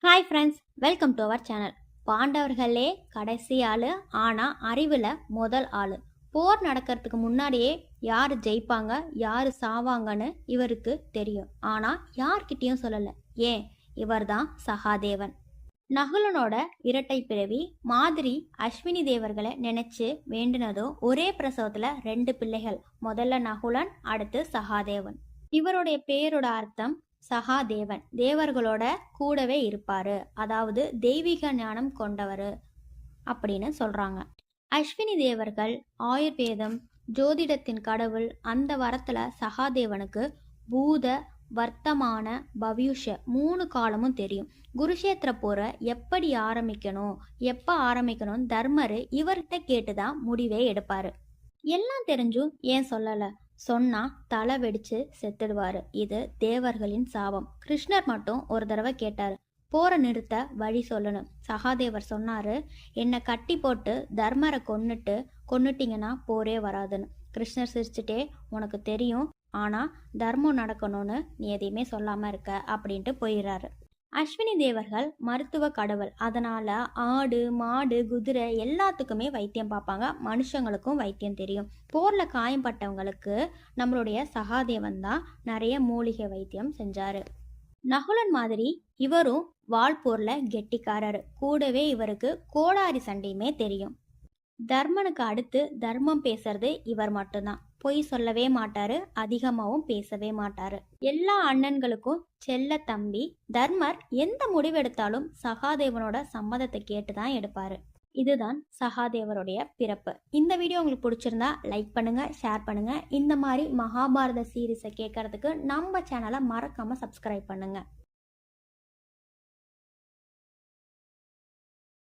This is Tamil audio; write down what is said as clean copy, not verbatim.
Hi friends, welcome to our channel. பாண்டவர்களே கடைசி ஆள், ஆனால் அறிவில் முதல் ஆள். போர் நடக்கிறதுக்கு முன்னாடியே யார் ஜெயிப்பாங்க யார் சாவாங்கன்னு இவருக்கு தெரியும். ஆனால் யார்கிட்டையும் சொல்லலை. ஏன்? இவர் தான் சகாதேவன். நகுலனோட இரட்டை பிறவி மாதிரி அஸ்வினி தேவர்களை நினைச்சு வேண்டினதோ ஒரே பிரசவத்துல 2 பிள்ளைகள். முதல்ல நகுலன், அடுத்து சகாதேவன். இவருடைய பேரோட அர்த்தம் சகாதேவன், தேவர்களோட கூடவே இருப்பாரு, அதாவது தெய்வீக ஞானம் கொண்டவர் அப்படின்னு சொல்றாங்க. அஸ்வினி தேவர்கள் ஆயுர்வேதம், ஜோதிடத்தின் கடவுள். அந்த வரத்துல சகாதேவனுக்கு பூத, வர்த்தமான, பவியுஷ 3 காலமும் தெரியும். குருஷேத்திர போரை எப்படி ஆரம்பிக்கணும், எப்போ ஆரம்பிக்கணும் தர்மர் இவர்கிட்ட கேட்டுதான் முடிவே எடுப்பாரு. எல்லாம் தெரிஞ்சும் ஏன் சொல்லலை? சொன்னா தலை வெடிச்சு செத்துடுவாரு. இது தேவர்களின் சாபம். கிருஷ்ணர் மட்டும் ஒரு தடவை கேட்டாரு, போரை நிறுத்த வழி சொல்லணும். சகாதேவர் சொன்னாரு, என்னை கட்டி போட்டு தர்மரை கொன்னுட்டீங்கன்னா போரே வராதுன்னு. கிருஷ்ணர் சிரிச்சுட்டே, உனக்கு தெரியும், ஆனா தர்மம் நடக்கணும்னு நீ எதையுமே சொல்லாம இருக்க அப்படின்ட்டு போயிடுறாரு. அஸ்வினி தேவர்கள் மருத்துவ கடவுள். அதனால ஆடு, மாடு, குதிரை எல்லாத்துக்குமே வைத்தியம் பார்ப்பாங்க. மனுஷங்களுக்கும் வைத்தியம் தெரியும். போர்ல காயம்பட்டவங்களுக்கு நம்மளுடைய சகாதேவன் தான் நிறைய மூலிகை வைத்தியம் செஞ்சாரு. நகுலன் மாதிரி இவரும் வால்போர்ல கெட்டிக்காரர். கூடவே இவருக்கு கோடாரி சண்டையுமே தெரியும். தர்மனுக்கு அடுத்து தர்மம் பேசுறது இவர் மட்டும்தான். பொய் சொல்லவே மாட்டாரு, அதிகமாகவும் பேசவே மாட்டாரு. எல்லா அண்ணன்களுக்கும் செல்ல தம்பி. தர்மர் எந்த முடிவெடுத்தாலும் சகாதேவனோட சம்மதத்தை கேட்டுதான் எடுப்பாரு. இதுதான் சகாதேவருடைய பிறப்பு. இந்த வீடியோ உங்களுக்கு பிடிச்சிருந்தா லைக் பண்ணுங்க, ஷேர் பண்ணுங்க. இந்த மாதிரி மகாபாரத சீரீஸை கேட்கறதுக்கு நம்ம சேனலை மறக்காம சப்ஸ்கிரைப் பண்ணுங்க.